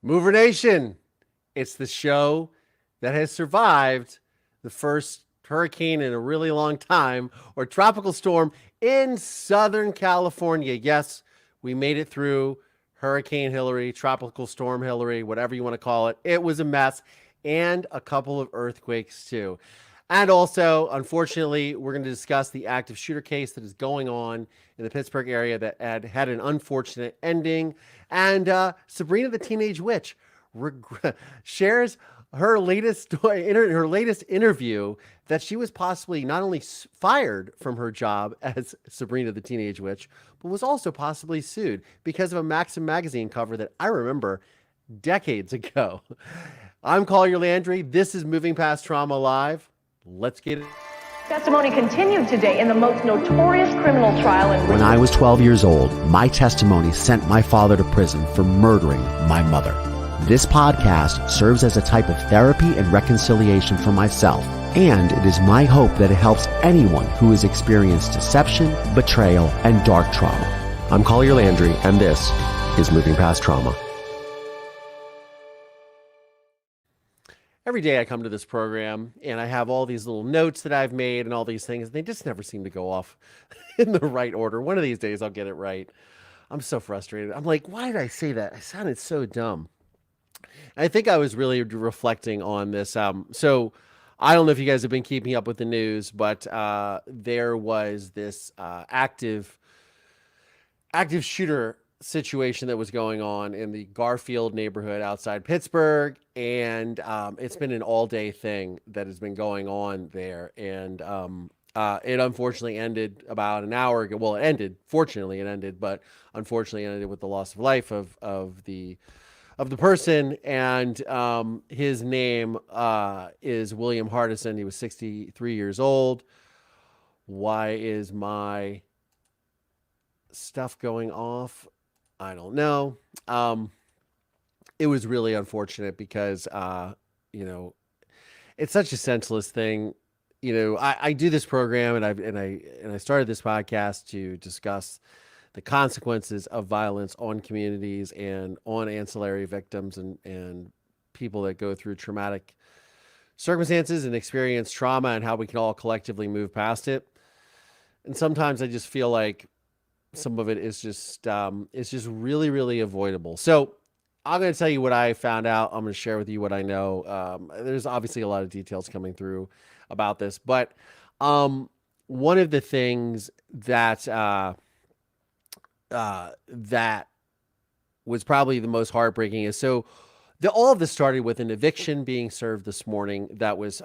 Mover Nation, it's the show that has survived the first hurricane in a really long time or tropical storm in Southern California. Yes, we made it through Hurricane Hillary, Tropical Storm Hillary, whatever you want to call it. It was a mess and a couple of earthquakes too. And also, unfortunately, we're going to discuss the active shooter case that is going on in the Pittsburgh area that had an unfortunate ending. And Sabrina the Teenage Witch shares her latest her latest interview that she was possibly not only fired from her job as Sabrina the Teenage Witch, but was also possibly sued because of a Maxim magazine cover that I remember decades ago. I'm Collier Landry. This is Moving Past Trauma Live. Let's get it. Testimony continued today in the most notorious criminal trial in When I was 12 years old, my testimony sent my father to prison for murdering my mother. This podcast serves as a type of therapy and reconciliation for myself, and it is my hope that it helps anyone who has experienced deception, betrayal, and dark trauma. I'm Collier Landry, and this is Moving Past Trauma. Every day I come to this program and I have all these little notes that I've made and all these things. And they just never seem to go off in the right order. One of these days I'll get it right. I'm so frustrated. I'm like, why did I say that? I sounded so dumb. And I think I was really reflecting on this. So I don't know if you guys have been keeping up with the news, but there was this active shooter situation that was going on in the Garfield neighborhood outside Pittsburgh, and it's been an all-day thing that has been going on there, and it unfortunately ended about an hour ago. Well, fortunately it ended, but unfortunately it ended with the loss of life of the person, and his name is William Hardison. He was 63 years old. Why is my stuff going off? I don't know. It was really unfortunate because, it's such a senseless thing. I do this program and I started this podcast to discuss the consequences of violence on communities and on ancillary victims and people that go through traumatic circumstances and experience trauma and how we can all collectively move past it. And sometimes I just feel like some of it is just it's just really, really avoidable. So I'm going to tell you what I found out. I'm going to share with you what I know. There's obviously a lot of details coming through about this, but one of the things that that was probably the most heartbreaking is all of this started with an eviction being served this morning that was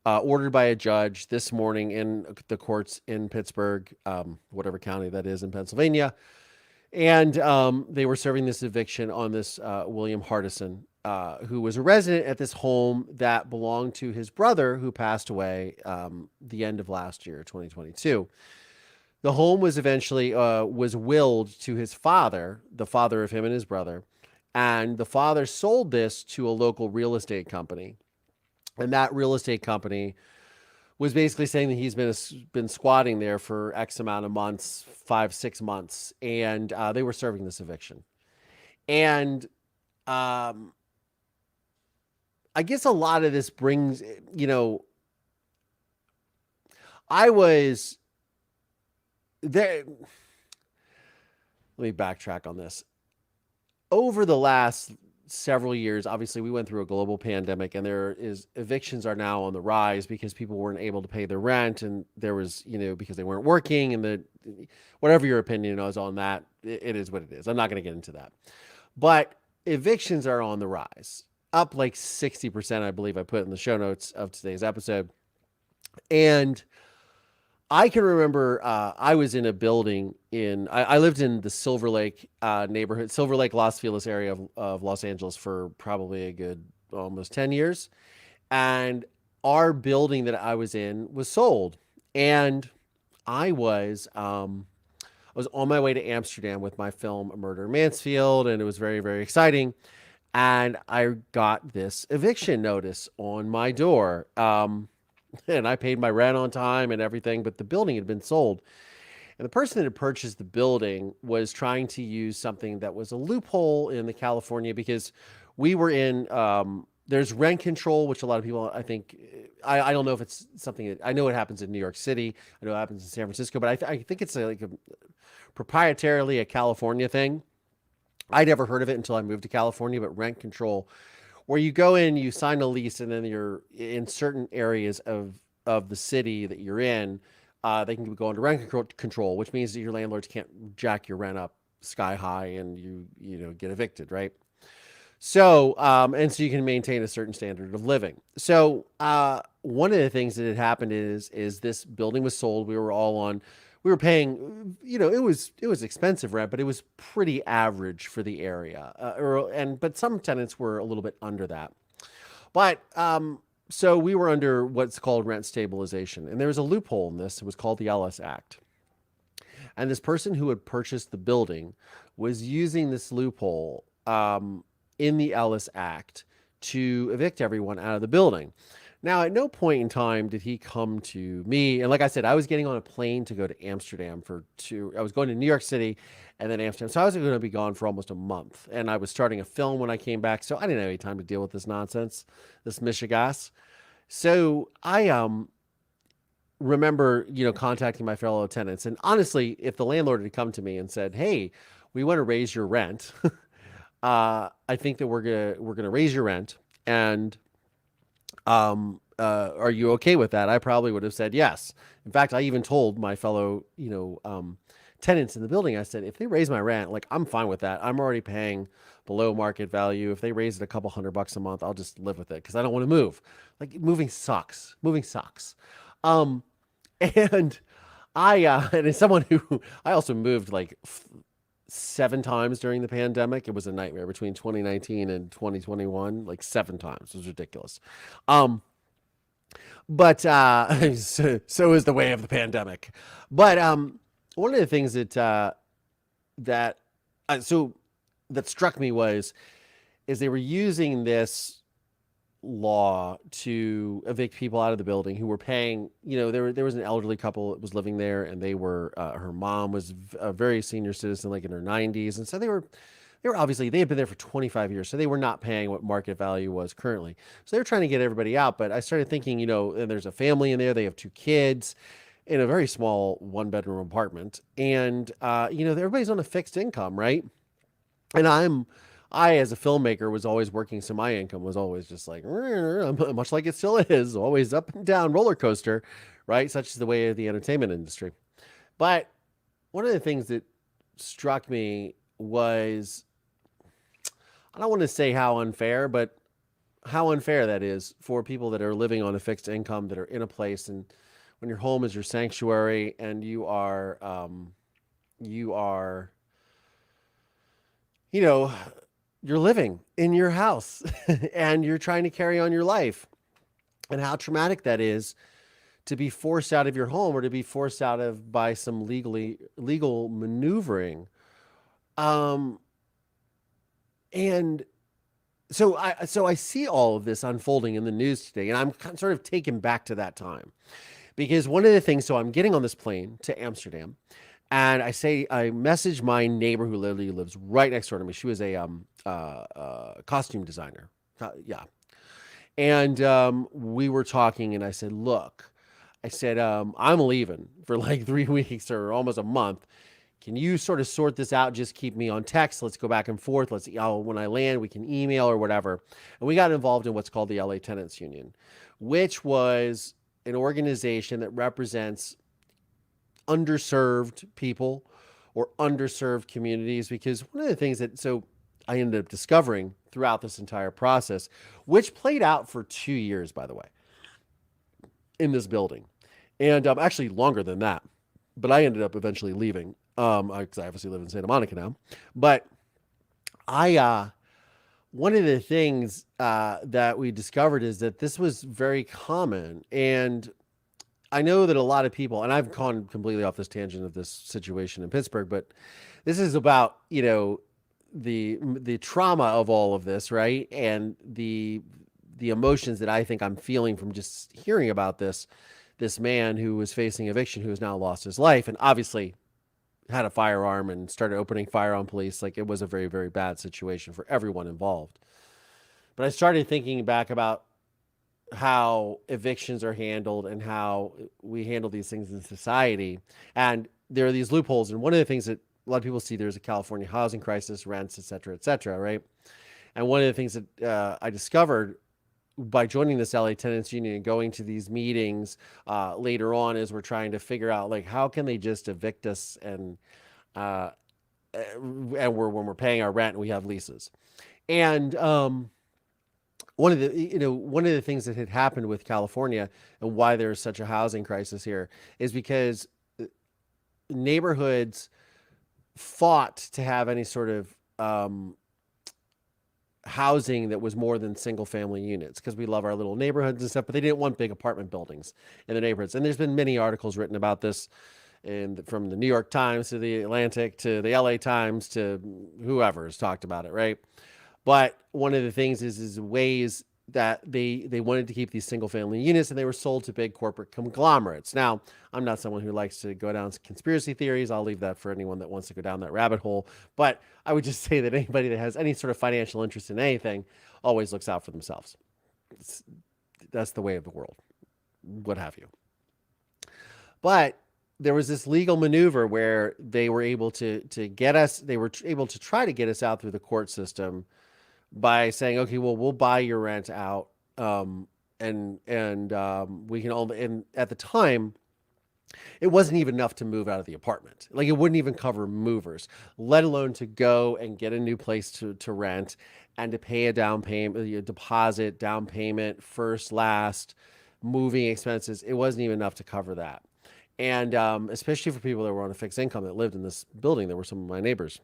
ordered by a judge this morning in the courts in Pittsburgh, whatever county that is in Pennsylvania. And they were serving this eviction on this William Hardison, who was a resident at this home that belonged to his brother who passed away the end of last year, 2022. The home was eventually was willed to his father, the father of him and his brother. And the father sold this to a local real estate company. And that real estate company was basically saying that he's been squatting there for X amount of months, 5-6 months, and they were serving this eviction. And I guess a lot of this brings, I was there. Let me backtrack on this. Over the last several years, obviously we went through a global pandemic, and evictions are now on the rise because people weren't able to pay their rent, and there was, because they weren't working, and whatever your opinion is on that, it is what it is. I'm not going to get into that, but evictions are on the rise, up like 60%, I believe I put in the show notes of today's episode. And I can remember I was in a building I lived in the Silver Lake neighborhood, Silver Lake, Los Feliz area of Los Angeles for probably a good almost 10 years. And our building that I was in was sold. And I was on my way to Amsterdam with my film, A Murder in Mansfield, and it was very, very exciting. And I got this eviction notice on my door. And I paid my rent on time and everything, but the building had been sold. And the person that had purchased the building was trying to use something that was a loophole in the California, because we were in, there's rent control, which a lot of people, I think, I don't know if it's something that, I know it happens in New York City. I know it happens in San Francisco, but I think it's like a proprietarily a California thing. I never heard of it until I moved to California, but rent control, where you go in, you sign a lease, and then you're in certain areas of the city that you're in, they can go into rent control, which means that your landlords can't jack your rent up sky high and you get evicted, right? So, and so you can maintain a certain standard of living. So, one of the things that had happened is this building was sold. We were paying, it was expensive rent, but it was pretty average for the area. But some tenants were a little bit under that. But, so we were under what's called rent stabilization, and there was a loophole in this. It was called the Ellis Act. And this person who had purchased the building was using this loophole, in the Ellis Act to evict everyone out of the building. Now, at no point in time did he come to me. And like I said, I was getting on a plane to go to Amsterdam I was going to New York City and then Amsterdam. So I was going to be gone for almost a month. And I was starting a film when I came back. So I didn't have any time to deal with this nonsense, this mishigas. So I remember, contacting my fellow tenants. And honestly, if the landlord had come to me and said, "Hey, we want to raise your rent," I think that we're gonna raise your rent, and are you okay with that? I probably would have said yes. In fact, I even told my fellow tenants in the building, I said, if they raise my rent, like, I'm fine with that. I'm already paying below market value. If they raise it a couple $100 a month, I'll just live with it, because I don't want to move. Like, moving sucks. And and as someone who I also moved like 7 times during the pandemic. It was a nightmare between 2019 and 2021, like 7 times. It was ridiculous. But so is the way of the pandemic. But one of the things that struck me is they were using this law to evict people out of the building who were paying. There was an elderly couple that was living there, and they were her mom was a very senior citizen, like in her 90s, and so they were obviously, they had been there for 25 years, so they were not paying what market value was currently. So they were trying to get everybody out. But I started thinking, and there's a family in there. They have 2 kids in a very small 1-bedroom apartment, and everybody's on a fixed income, right? And I, as a filmmaker, was always working, so my income was always just like, much like it still is, always up and down roller coaster, right? Such is the way of the entertainment industry. But one of the things that struck me was, I don't want to say how unfair, but how unfair that is for people that are living on a fixed income, that are in a place, and when your home is your sanctuary, and you're living in your house and you're trying to carry on your life, and how traumatic that is to be forced out of your home, or to be forced out of by some legal maneuvering. And so I see all of this unfolding in the news today, and I'm sort of taken back to that time, because one of the things, so I'm getting on this plane to Amsterdam, and I message my neighbor who literally lives right next door to me. She was a costume designer. Yeah. And we were talking, and I said, look, I'm leaving for like 3 weeks or almost a month. Can you sort of sort this out? Just keep me on text. Let's go back and forth. When I land, we can email or whatever. And we got involved in what's called the LA Tenants Union, which was an organization that represents underserved people or underserved communities. Because one of the things so I ended up discovering throughout this entire process, which played out for 2 years, by the way, in this building, and actually longer than that, but I ended up eventually leaving, because I obviously live in Santa Monica now. But one of the things that we discovered is that this was very common. And I know that a lot of people, and I've gone completely off this tangent of this situation in Pittsburgh, but this is about, the trauma of all of this, right? And the emotions that I think I'm feeling from just hearing about this man who was facing eviction, who has now lost his life. And obviously had a firearm and started opening fire on police. Like, it was a very, very bad situation for everyone involved. But I started thinking back about how evictions are handled and how we handle these things in society. And there are these loopholes. And one of the things that a lot of people see, there's a California housing crisis, rents, et cetera, right? And one of the things that I discovered by joining this LA Tenants Union and going to these meetings later on is we're trying to figure out, like, how can they just evict us and when we're paying our rent and we have leases. And one of the things that had happened with California and why there's such a housing crisis here is because neighborhoods fought to have any sort of housing that was more than single family units, because we love our little neighborhoods and stuff, but they didn't want big apartment buildings in the neighborhoods. And there's been many articles written about this, and from the New York Times to the Atlantic to the LA Times to whoever has talked about it, right? But one of the things is ways that they wanted to keep these single family units, and they were sold to big corporate conglomerates. Now, I'm not someone who likes to go down conspiracy theories. I'll leave that for anyone that wants to go down that rabbit hole. But I would just say that anybody that has any sort of financial interest in anything always looks out for themselves. That's the way of the world, what have you. But there was this legal maneuver where they were able to get us, they were able to try to get us out through the court system by saying, okay, well, we'll buy your rent out. And we can only, and at the time, it wasn't even enough to move out of the apartment. Like, it wouldn't even cover movers, let alone to go and get a new place to rent and to pay a down payment, a deposit, down payment, first, last, moving expenses. It wasn't even enough to cover that. And especially for people that were on a fixed income that lived in this building, that were some of my neighbors.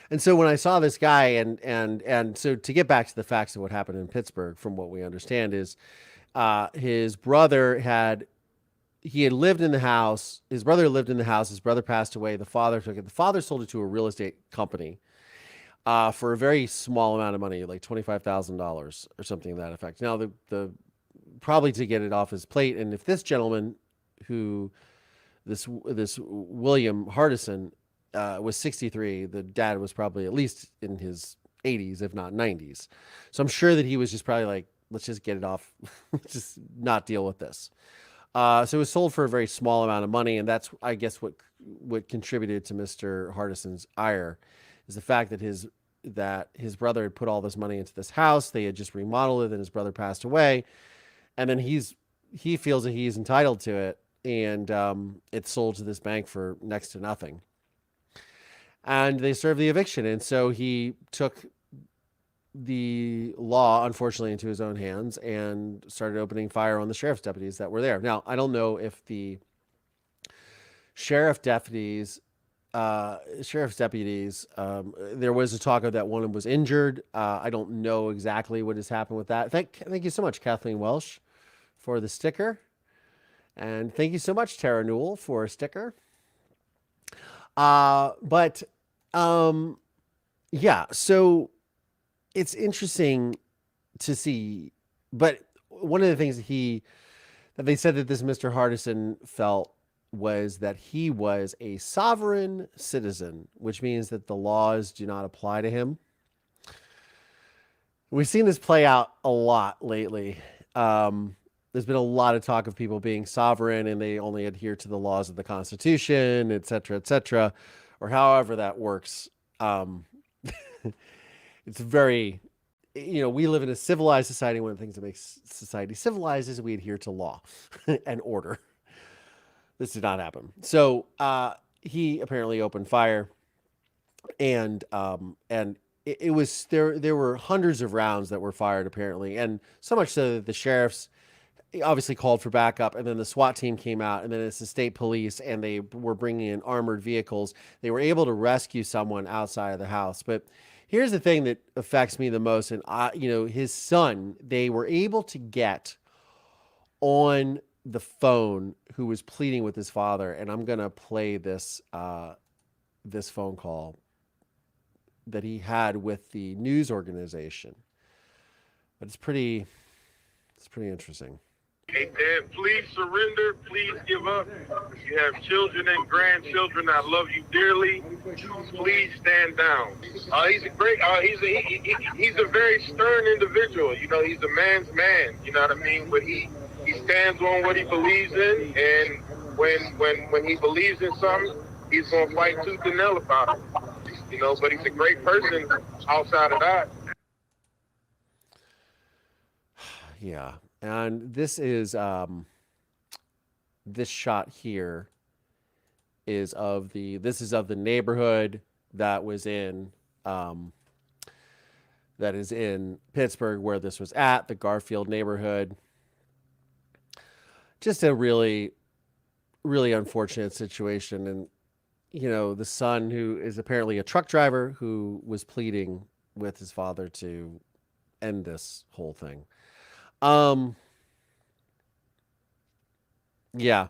And so when I saw this guy, and so to get back to the facts of what happened in Pittsburgh, from what we understand, is his brother had lived in the house. His brother lived in the house. His brother passed away. The father took it. The father sold it to a real estate company for a very small amount of money, like $25,000 or something to that effect. Now, the probably to get it off his plate. And if this gentleman, this William Hardison, was 63, the dad was probably at least in his 80s, if not 90s. So I'm sure that he was just probably like, let's just get it off, just not deal with this. So it was sold for a very small amount of money, and that's, I guess, what contributed to Mr. Hardison's ire, is the fact that his brother had put all this money into this house. They had just remodeled it, and his brother passed away, and then he feels that he's entitled to it, and it's sold to this bank for next to nothing. And they served the eviction. And so he took the law, unfortunately, into his own hands and started opening fire on the sheriff's deputies that were there. Now, I don't know if the sheriff's deputies, there was a talk of that one was injured. I don't know exactly what has happened with that. Thank you so much, Kathleen Welsh, for the sticker. And thank you so much, Tara Newell, for a sticker. Yeah, so it's interesting to see, but one of the things that they said that this Mr. Hardison felt was that he was a sovereign citizen, which means that the laws do not apply to him. We've seen this play out a lot lately. There's been a lot of talk of people being sovereign and they only adhere to the laws of the Constitution, et cetera, or however that works. It's very, we live in a civilized society. One of the things that makes society civilized is we adhere to law and order. This did not happen. So he apparently opened fire, and it was there were hundreds of rounds that were fired apparently, and so much so that the sheriffs obviously called for backup, and then the SWAT team came out, and then it's the state police, and they were bringing in armored vehicles. They were able to rescue someone outside of the house. But here's the thing that affects me the most, and his son, they were able to get on the phone who was pleading with his father, and I'm gonna play this this phone call that he had with the news organization. But it's pretty interesting. Hey, Dad, please surrender. Please give up. You have children and grandchildren. I love you dearly. Please stand down. He's a great. He's a very stern individual. You know, he's a man's man. You know what I mean? But he stands on what he believes in, and when he believes in something, he's gonna fight tooth and nail about it. You know, but he's a great person outside of that. Yeah. And this is this shot here is of the neighborhood that was in that is in Pittsburgh where this was at, the Garfield neighborhood. Just a really, really unfortunate situation. And, you know, the son, who is apparently a truck driver, who was pleading with his father to end this whole thing. Yeah,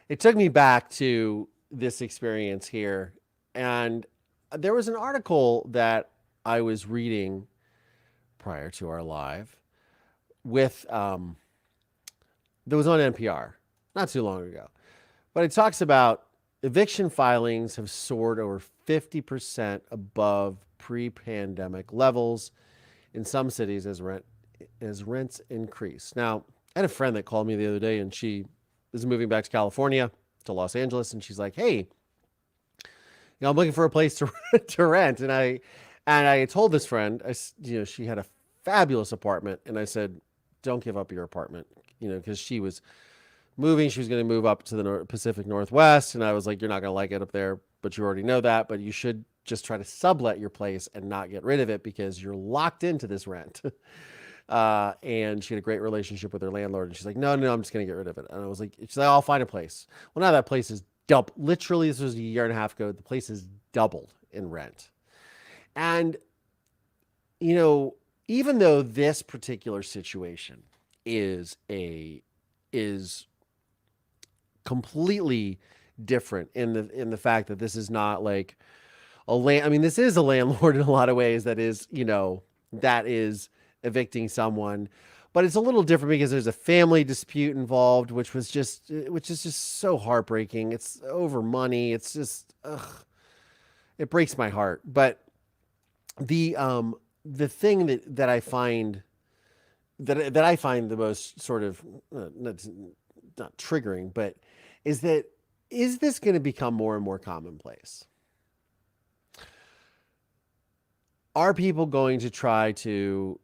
it took me back to this experience here. And there was an article that I was reading prior to our live with, that was on NPR not too long ago. But it talks about eviction filings have soared over 50% above pre-pandemic levels in some cities as rents increase. Now, I had a friend that called me the other day, and she is moving back to California, to Los Angeles, and she's like, "Hey, you know, I'm looking for a place to rent." And I told this friend, you know, she had a fabulous apartment, and I said, "Don't give up your apartment," you know, because she was moving. She was going to move up to the Pacific Northwest, and I was like, "You're not going to like it up there, but you already know that. But you should just try to sublet your place and not get rid of it because you're locked into this rent." And she had a great relationship with her landlord, and she's like, no, I'm just going to get rid of it. And I was like, she's like, I'll find a place. Well, now that place is doubled. Literally, this was a year and a half ago. The place is doubled in rent. And, you know, even though this particular situation is completely different in the fact that this is not like I mean, this is a landlord in a lot of ways that is, you know, that is evicting someone, but it's a little different because there's a family dispute involved, which is just so heartbreaking. It's over money. It's just, it breaks my heart. But the thing that I find that I find the most sort of not triggering, but is this going to become more and more commonplace? Are people going to try to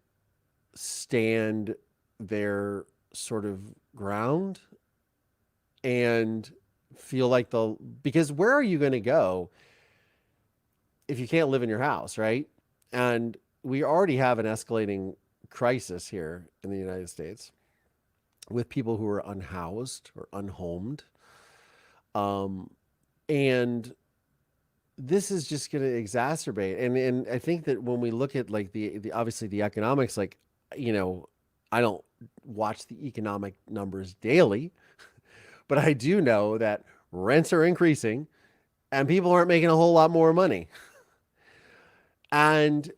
stand their sort of ground and feel like because where are you going to go if you can't live in your house, right? And we already have an escalating crisis here in the United States with people who are unhoused or unhomed. And this is just going to exacerbate. And I think that when we look at like the obviously the economics, like, you know, I don't watch the economic numbers daily, but I do know that rents are increasing and people aren't making a whole lot more money. And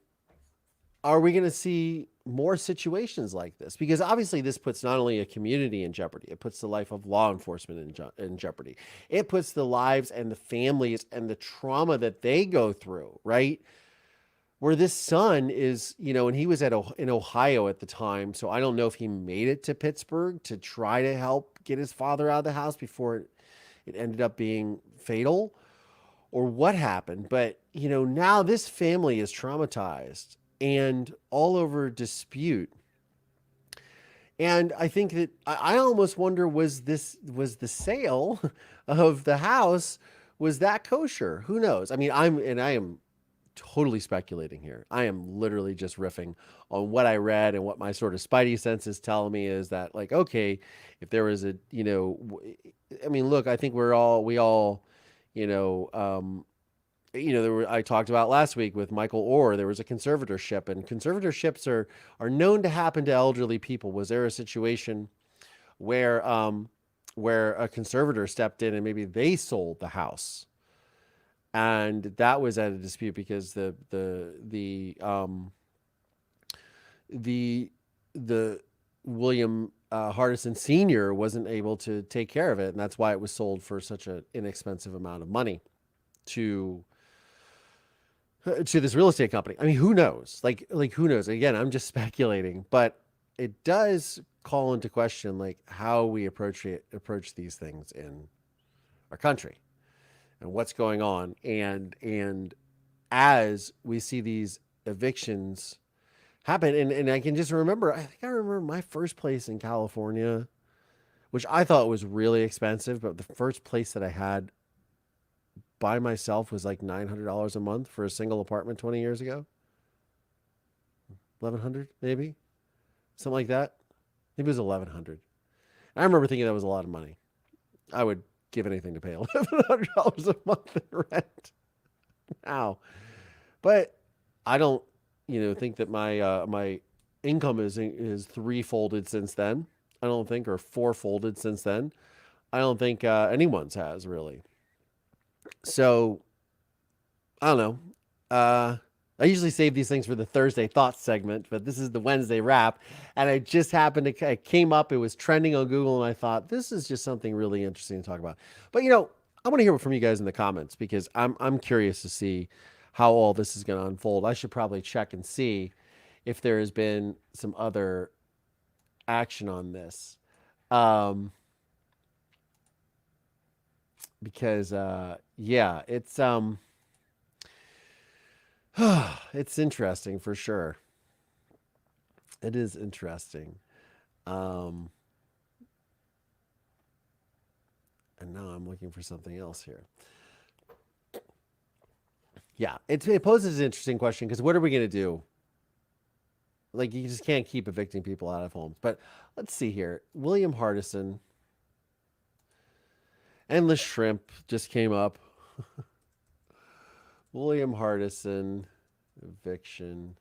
are we going to see more situations like this? Because obviously this puts not only a community in jeopardy, it puts the life of law enforcement in jeopardy. It puts the lives and the families and the trauma that they go through, right? Where this son is, you know, and he was in Ohio at the time, so I don't know if he made it to Pittsburgh to try to help get his father out of the house before it ended up being fatal or what happened. But, you know, now this family is traumatized and all over dispute. And I think that I almost wonder, was the sale of the house, was that kosher? Who knows? I mean, I am totally speculating here. I am literally just riffing on what I read, and what my sort of spidey senses tell me is that, like, okay, if there was a, you know, I mean, look, I think we all, you know, I talked about last week with Michael Orr, there was a conservatorship, and conservatorships are known to happen to elderly people. Was there a situation where a conservator stepped in and maybe they sold the house? And that was at a dispute because the William Hardison Sr. wasn't able to take care of it, and that's why it was sold for such an inexpensive amount of money to this real estate company. I mean, who knows? Like who knows? Again, I'm just speculating, but it does call into question like how we approach these things in our country and what's going on. And as we see these evictions happen, and I can just remember, I think I remember my first place in California, which I thought was really expensive, but the first place that I had by myself was like $900 a month for a single apartment 20 years ago. 1,100 maybe, something like that. Maybe it was 1,100. I remember thinking that was a lot of money. I would give anything to pay $1,100 a month in rent now. But I don't, think that my income is threefolded since then. I don't think, or fourfolded since then. I don't think anyone's has really. So I don't know. I usually save these things for the Thursday thoughts segment, but this is the Wednesday wrap. And I just happened to, it came up, it was trending on Google, and I thought this is just something really interesting to talk about. But I want to hear from you guys in the comments because I'm curious to see how all this is going to unfold. I should probably check and see if there has been some other action on this. Because yeah, it's it's interesting for sure. It is interesting. And now I'm looking for something else here. Yeah, it poses an interesting question because what are we going to do? Like, you just can't keep evicting people out of homes. But let's see here. William Hardison. Endless Shrimp just came up. William Hardison, eviction.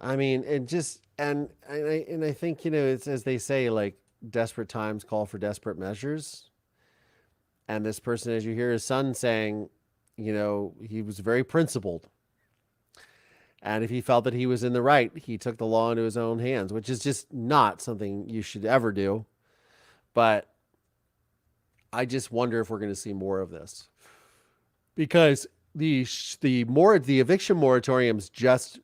I mean, it just, and I think, it's as they say, like, desperate times call for desperate measures. And this person, as you hear his son saying, he was very principled. And if he felt that he was in the right, he took the law into his own hands, which is just not something you should ever do. But I just wonder if we're going to see more of this. Because the eviction moratoriums just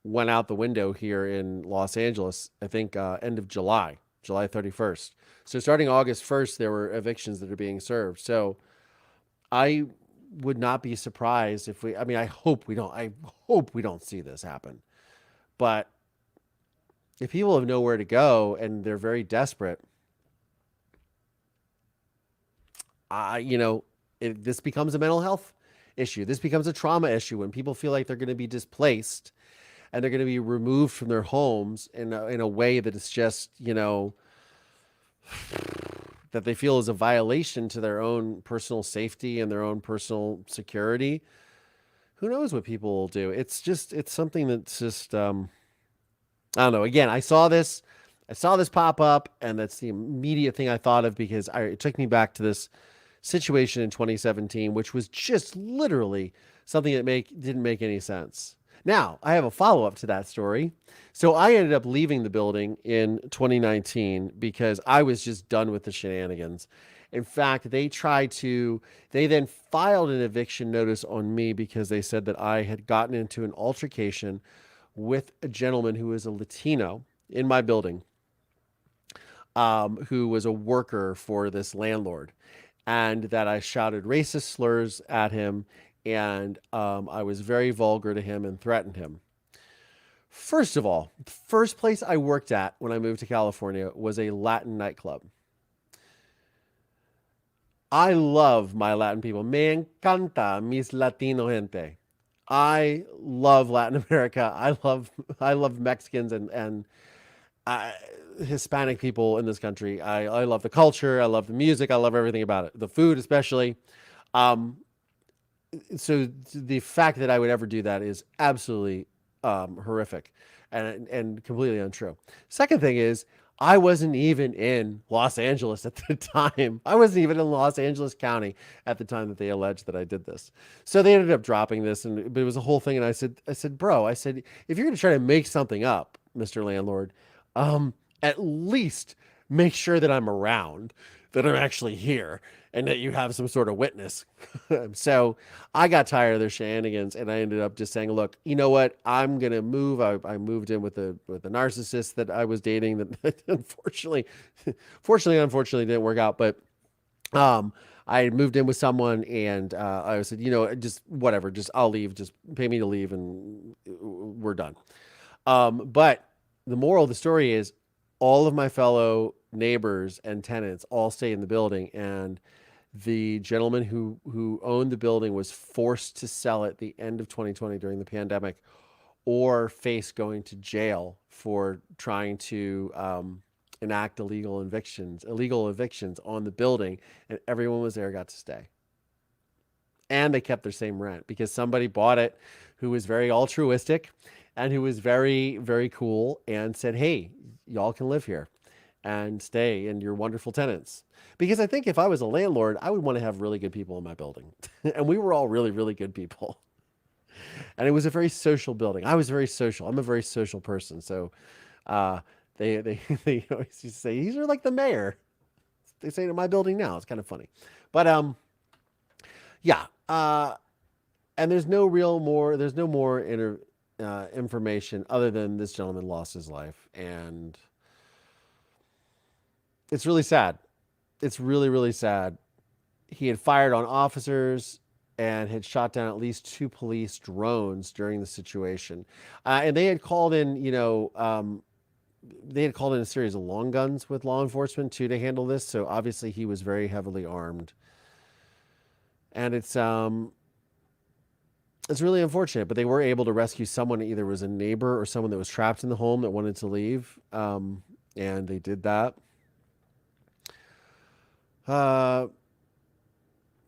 went out the window here in Los Angeles, I think end of July 31st. So starting August 1st, there were evictions that are being served. So I would not be surprised if I hope we don't see this happen. But if people have nowhere to go and they're very desperate, this becomes a mental health issue. This becomes a trauma issue when people feel like they're going to be displaced and they're going to be removed from their homes in a way that is just, that they feel is a violation to their own personal safety and their own personal security. Who knows what people will do? It's something that's just, I don't know. Again, I saw this pop up, and that's the immediate thing I thought of because it took me back to this situation in 2017, which was just literally something that didn't make any sense. Now, I have a follow-up to that story. So I ended up leaving the building in 2019 because I was just done with the shenanigans. In fact, they then filed an eviction notice on me because they said that I had gotten into an altercation with a gentleman who was a Latino in my building, who was a worker for this landlord, and that I shouted racist slurs at him, and I was very vulgar to him and threatened him. First of all, the first place I worked at when I moved to California was a Latin nightclub. I love my Latin people. Me encanta mis Latino gente. I love Latin America. I love Mexicans and Hispanic people in this country. I love the culture. I love the music. I love everything about it. The food, especially. So the fact that I would ever do that is absolutely horrific and completely untrue. Second thing is, I wasn't even in Los Angeles at the time. I wasn't even in Los Angeles County at the time that they alleged that I did this. So they ended up dropping this, but it was a whole thing. And I said, bro, I said, if you're going to try to make something up, Mr. Landlord, at least make sure that I'm around, that I'm actually here, and that you have some sort of witness. So I got tired of their shenanigans, and I ended up just saying, look, you know what? I'm going to move. I moved in with a narcissist that I was dating that unfortunately didn't work out. But I moved in with someone, and I said, you know, just whatever, just I'll leave, just pay me to leave, and we're done. But the moral of the story is all of my fellow neighbors and tenants all stay in the building, and the gentleman who owned the building was forced to sell at the end of 2020 during the pandemic, or face going to jail for trying to enact illegal evictions on the building, and everyone was there, got to stay. And they kept their same rent because somebody bought it who was very altruistic and who was very, very cool and said, hey, y'all can live here and stay, and you're wonderful tenants. Because I think if I was a landlord, I would want to have really good people in my building. And we were all really, really good people. And it was a very social building. I was very social. I'm a very social person. So they always used to say, he's like the mayor. They say it in my building now. It's kind of funny. But yeah. And there's no more information other than this gentleman lost his life. And it's really sad. It's really, really sad. He had fired on officers and had shot down at least 2 police drones during the situation. And they had called in, they had called in a series of long guns with law enforcement too to handle this. So obviously he was very heavily armed. And it's really unfortunate, but they were able to rescue someone. Either was a neighbor or someone that was trapped in the home that wanted to leave. And they did that.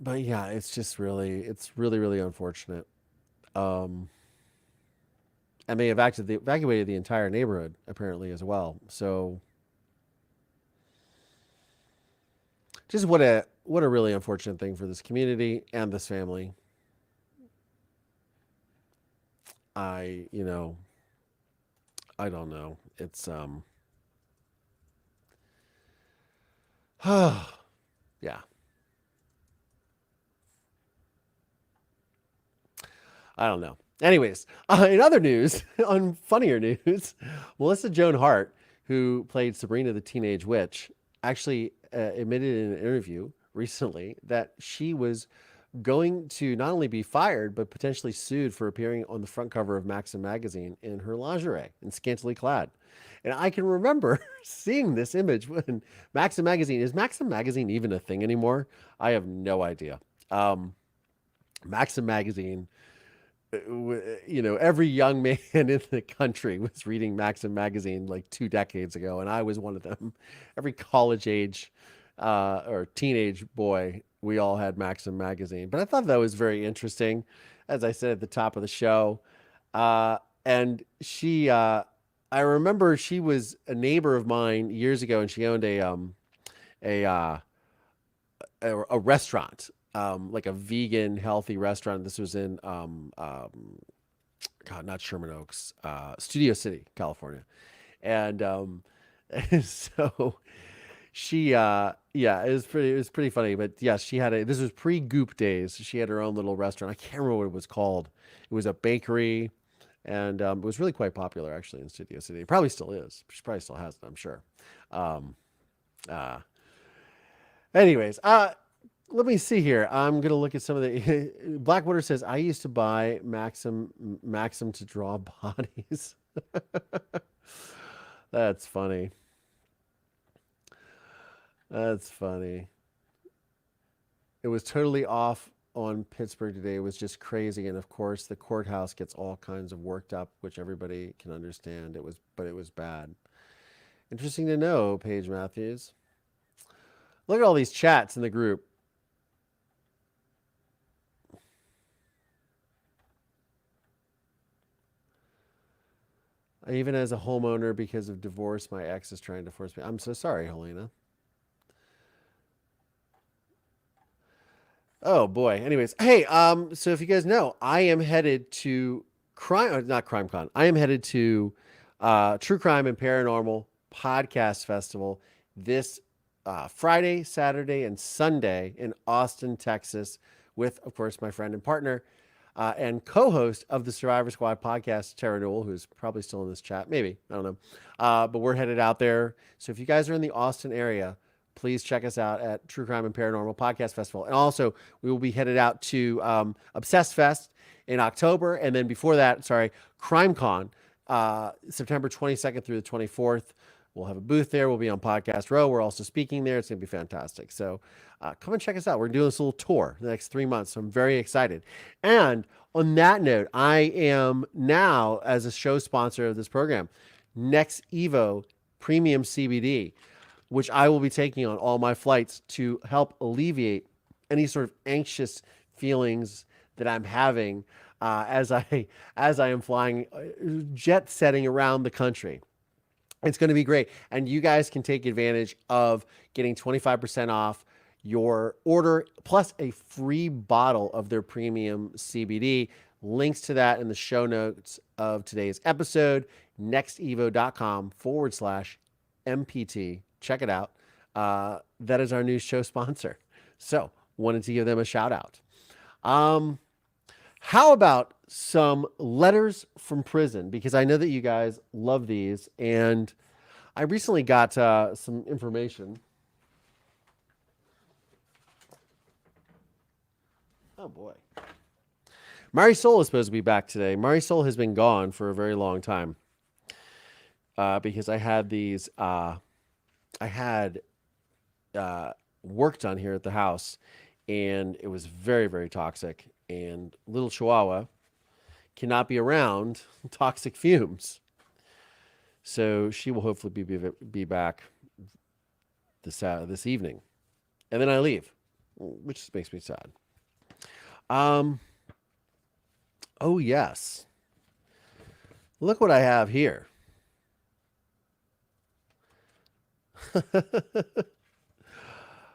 But yeah, it's really, really unfortunate. And they evacuated the entire neighborhood apparently as well. So just what a really unfortunate thing for this community and this family. I don't know. It's yeah. I don't know. Anyways, in other news, on funnier news, Melissa Joan Hart, who played Sabrina the Teenage Witch, actually admitted in an interview recently that she was going to not only be fired, but potentially sued for appearing on the front cover of Maxim magazine in her lingerie and scantily clad. And I can remember seeing this image when Maxim magazine, is Maxim magazine even a thing anymore? I have no idea. Maxim magazine, every young man in the country was reading Maxim magazine like 2 decades ago, and I was one of them. Every college age or teenage boy, we all had Maxim magazine. But I thought that was very interesting, as I said at the top of the show. And she, I remember she was a neighbor of mine years ago, and she owned a restaurant. Like a vegan, healthy restaurant. This was in, not Sherman Oaks, Studio City, California. And so she, it was pretty funny. But yes, this was pre-Goop days. She had her own little restaurant. I can't remember what it was called. It was a bakery, and it was really quite popular actually in Studio City. It probably still is. She probably still has it, I'm sure. Anyways, let me see here. I'm going to look at some of the... Blackwater says, I used to buy Maxim to draw bodies. That's funny. That's funny. It was totally off on Pittsburgh today. It was just crazy. And of course, the courthouse gets all kinds of worked up, which everybody can understand. But it was bad. Interesting to know, Paige Matthews. Look at all these chats in the group. Even as a homeowner, because of divorce, my ex is trying to force me. I'm so sorry, Helena. Oh boy. Anyways, hey, so if you guys know, I am headed to not CrimeCon. I am headed to True Crime and Paranormal Podcast Festival this Friday, Saturday, and Sunday in Austin, Texas, with, of course, my friend and partner and co-host of the Survivor Squad podcast, Tara Newell, who's probably still in this chat. Maybe, I don't know. But we're headed out there. So if you guys are in the Austin area, please check us out at True Crime and Paranormal Podcast Festival. And also, we will be headed out to Obsessed Fest in October. And then before that, CrimeCon, September 22nd through the 24th. We'll have a booth there. We'll be on Podcast Row. We're also speaking there. It's going to be fantastic. So come and check us out. We're doing this little tour the next 3 months. So I'm very excited. And on that note, I am now, as a show sponsor of this program, NextEvo Premium CBD, which I will be taking on all my flights to help alleviate any sort of anxious feelings that I'm having as I am flying, jet setting around the country. It's going to be great. And you guys can take advantage of getting 25% off your order, plus a free bottle of their premium CBD. Links to that in the show notes of today's episode, nextevo.com/MPT. Check it out. That is our new show sponsor. So wanted to give them a shout out. How about some letters from prison? Because I know that you guys love these, and I recently got some information. Oh boy. Marisol is supposed to be back today. Marisol has been gone for a very long time because I had these, work done here at the house, and it was very, very toxic. And little Chihuahua cannot be around toxic fumes. So she will hopefully be back this evening. And then I leave, which just makes me sad. Oh, yes. Look what I have here.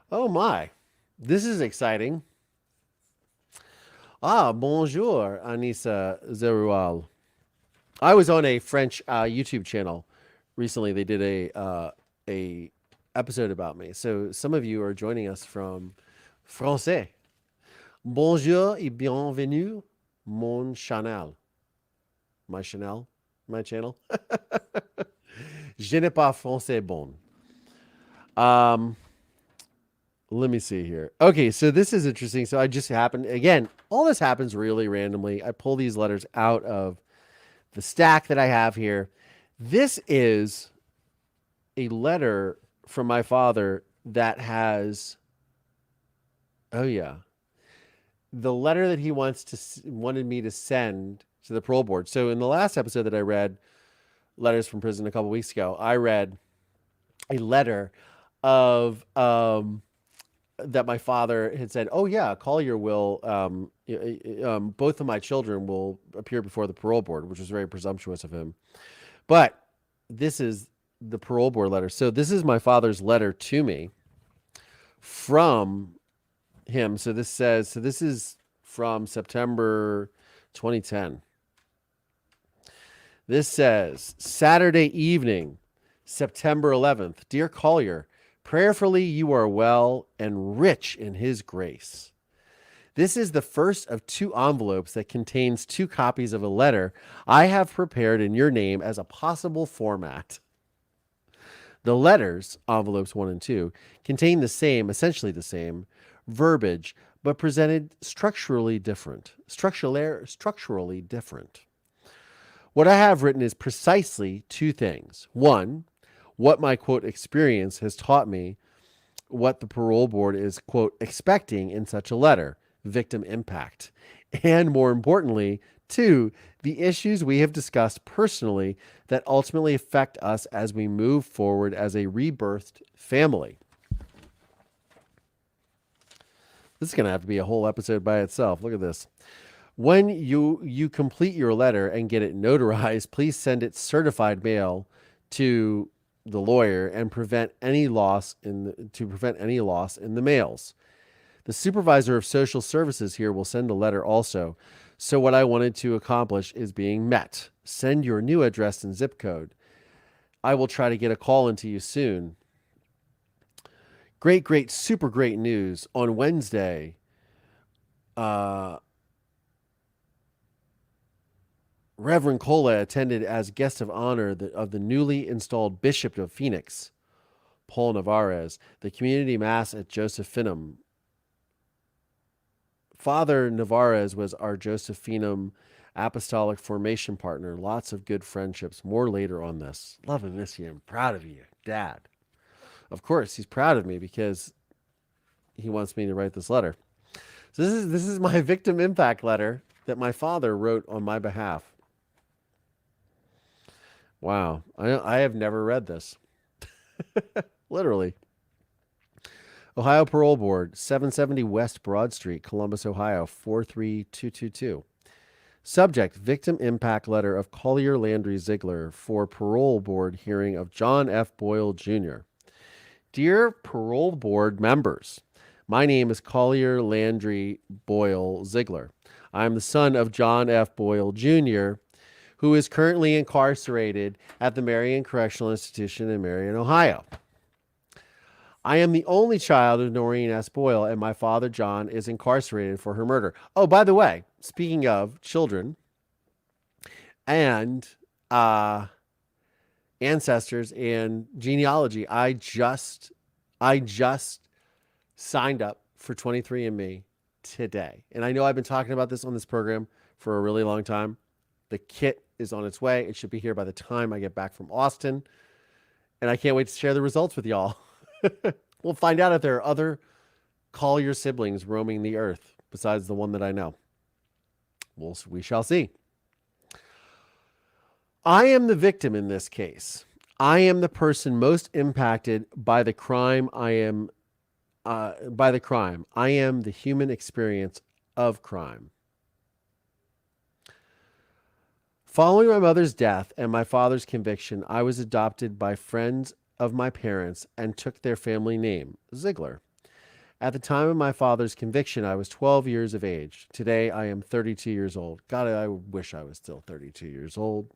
Oh, my. This is exciting. Bonjour, Anissa Zeroual. I was on a French YouTube channel recently. They did a episode about me. So some of you are joining us from Français. Bonjour et bienvenue, mon channel. My channel? Je n'ai pas français bon. Let me see here. Okay, so this is interesting. So I just happened, again, all this happens really randomly. I pull these letters out of the stack that I have here. This is a letter from my father that has, oh yeah, the letter that he wanted me to send to the parole board. So in the last episode that I read, Letters from Prison, a couple weeks ago, I read a letter of that my father had said, oh yeah, Collier will, both of my children will appear before the parole board, which was very presumptuous of him. But this is the parole board letter. So this is my father's letter to me from him. So this is from September 2010. This says, Saturday evening, September 11th. Dear Collier, prayerfully you are well and rich in his grace. This is the first of 2 envelopes that contains 2 copies of a letter I have prepared in your name as a possible format. The letters, envelopes 1 and 2, contain the same, essentially the same, verbiage, but presented structurally different. Structurally different. What I have written is precisely 2 things. 1, what my, quote, experience has taught me what the parole board is, quote, expecting in such a letter, victim impact. And more importantly, 2, the issues we have discussed personally that ultimately affect us as we move forward as a rebirthed family. This is going to have to be a whole episode by itself. Look at this. When you complete your letter and get it notarized, please send it certified mail to the lawyer and prevent any loss in the mails. The supervisor of social services here will send a letter also. So what I wanted to accomplish is being met. Send your new address and zip code. I will try to get a call into you soon. Great, super great news. On Wednesday, Reverend Collier attended as guest of honor of the newly installed Bishop of Phoenix, Paul Navarez, the community mass at Josephinum. Father Navarez was our Josephinum apostolic formation partner. Lots of good friendships. More later on this. Love and miss you. I'm proud of you, Dad. Of course, he's proud of me because he wants me to write this letter. So this is my victim impact letter that my father wrote on my behalf. Wow. I have never read this. Literally. Ohio Parole Board, 770 West Broad Street, Columbus, Ohio, 43222. Subject, victim impact letter of Collier Landry Ziegler for parole board hearing of John F. Boyle, Jr. Dear parole board members, my name is Collier Landry Boyle Ziegler. I am the son of John F. Boyle, Jr., who is currently incarcerated at the Marion Correctional Institution in Marion, Ohio. I am the only child of Noreen S. Boyle, and my father, John, is incarcerated for her murder. Oh, by the way, speaking of children and ancestors and genealogy, I just signed up for 23andMe today. And I know I've been talking about this on this program for a really long time. The kit is on its way. It should be here by the time I get back from Austin. And I can't wait to share the results with y'all. We'll find out if there are other Collier siblings roaming the earth besides the one that I know. We shall see. I am the victim in this case. I am the person most impacted by the crime. I am the human experience of crime. Following my mother's death and my father's conviction, I was adopted by friends of my parents and took their family name, Ziegler. At the time of my father's conviction, I was 12 years of age. Today, I am 32 years old. God, I wish I was still 32 years old.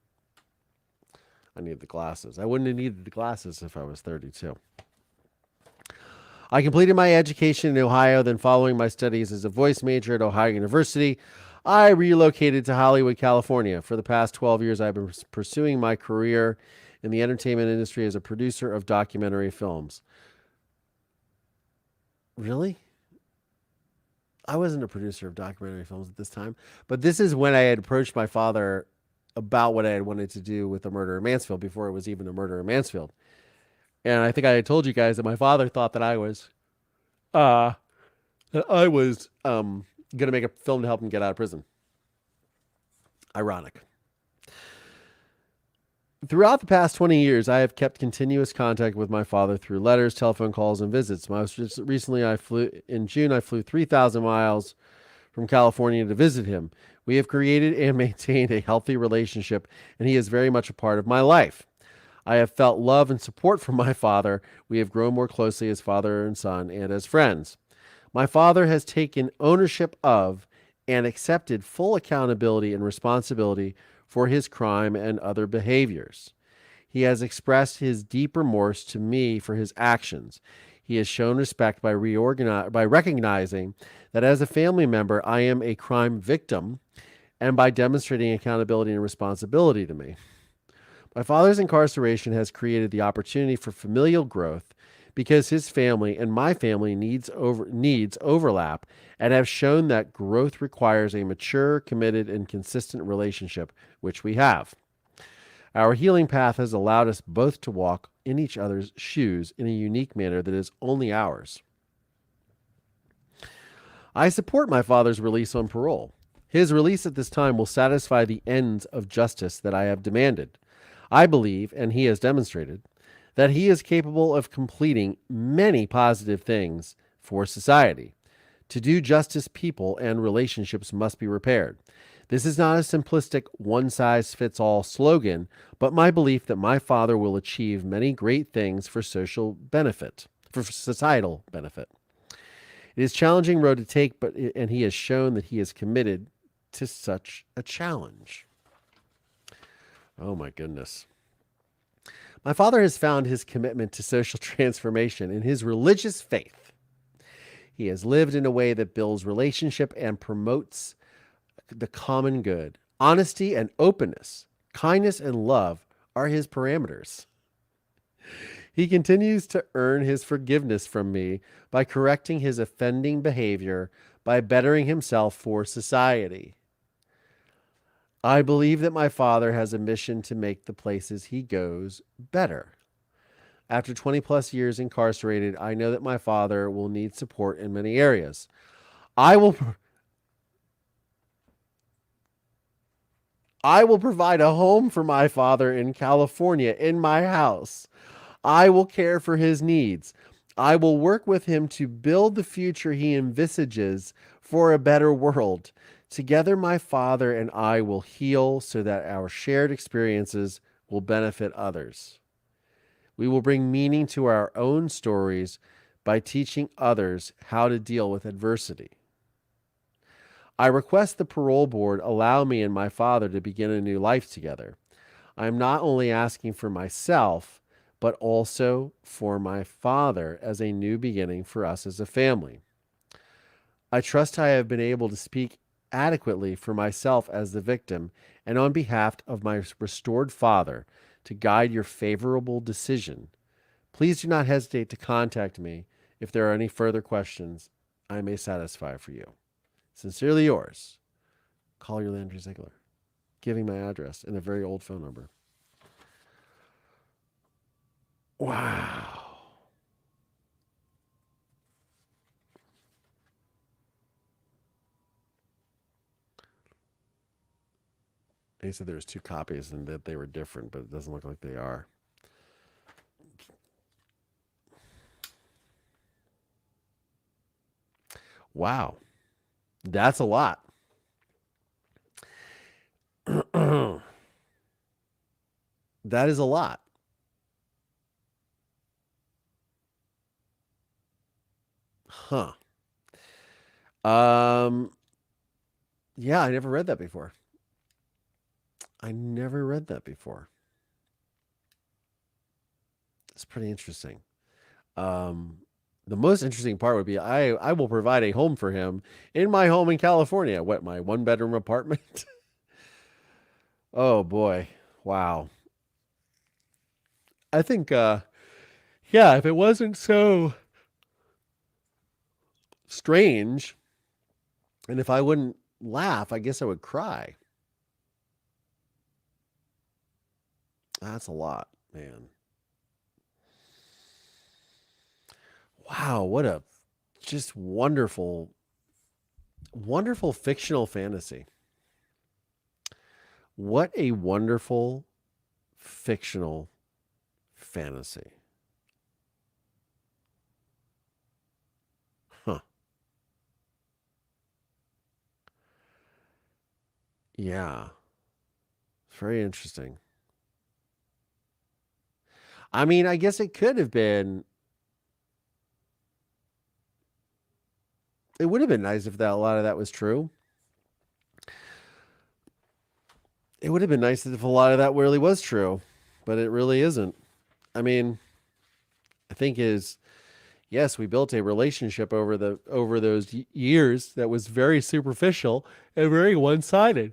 I need the glasses. I wouldn't have needed the glasses if I was 32. I completed my education in Ohio, then following my studies as a voice major at Ohio University, I relocated to Hollywood, California. For the past 12 years, I've been pursuing my career in the entertainment industry as a producer of documentary films. Really? I wasn't a producer of documentary films at this time, but this is when I had approached my father about what I had wanted to do with the murder in Mansfield before it was even a murder in Mansfield. And I think I had told you guys that my father thought that I was going to make a film to help him get out of prison. Ironic. Throughout the past 20 years, I have kept continuous contact with my father through letters, telephone calls, and visits. Most recently, in June, I flew 3,000 miles from California to visit him. We have created and maintained a healthy relationship, and he is very much a part of my life. I have felt love and support from my father. We have grown more closely as father and son and as friends. My father has taken ownership of and accepted full accountability and responsibility for his crime and other behaviors. He has expressed his deep remorse to me for his actions. He has shown respect by recognizing that as a family member, I am a crime victim, and by demonstrating accountability and responsibility to me. My father's incarceration has created the opportunity for familial growth because his family and my family needs overlap and have shown that growth requires a mature, committed, and consistent relationship, which we have. Our healing path has allowed us both to walk in each other's shoes in a unique manner that is only ours. I support my father's release on parole. His release at this time will satisfy the ends of justice that I have demanded. I believe, and he has demonstrated, that he is capable of completing many positive things for society. To do justice, people and relationships must be repaired. This is not a simplistic one-size-fits-all slogan, but my belief that my father will achieve many great things for social benefit, for societal benefit. It is a challenging road to take, and he has shown that he is committed to such a challenge. Oh my goodness. My father has found his commitment to social transformation in his religious faith. He has lived in a way that builds relationship and promotes the common good. Honesty and openness, kindness and love are his parameters. He continues to earn his forgiveness from me by correcting his offending behavior, by bettering himself for society. I believe that my father has a mission to make the places he goes better. After 20 plus years incarcerated, I know that my father will need support in many areas. I will provide a home for my father in California in my house. I will care for his needs. I will work with him to build the future he envisages for a better world. Together, my father and I will heal so that our shared experiences will benefit others. We will bring meaning to our own stories by teaching others how to deal with adversity. I request the parole board allow me and my father to begin a new life together. I am not only asking for myself, but also for my father as a new beginning for us as a family. I trust I have been able to speak adequately for myself as the victim and on behalf of my restored father to guide your favorable decision. Please do not hesitate to contact me if there are any further questions I may satisfy for you. Sincerely yours, Collier Landry Ziegler. Giving my address and a very old phone number. Wow. They said there's 2 copies and that they were different, but it doesn't look like they are. Wow. That's a lot. That is a lot. Huh. Yeah, I never read that before. It's pretty interesting. The most interesting part would be I will provide a home for him in my home in California. What, my 1-bedroom apartment? Oh boy. Wow. I think yeah, if it wasn't so strange and if I wouldn't laugh, I guess I would cry. That's a lot, man. Wow, what a just wonderful, wonderful fictional fantasy. What a wonderful fictional fantasy. Huh. Yeah. It's very interesting. I mean, I guess it could have been. It would have been nice if a lot of that was true. It would have been nice if a lot of that really was true, but it really isn't. I mean, I think yes, we built a relationship over those years that was very superficial and very one-sided.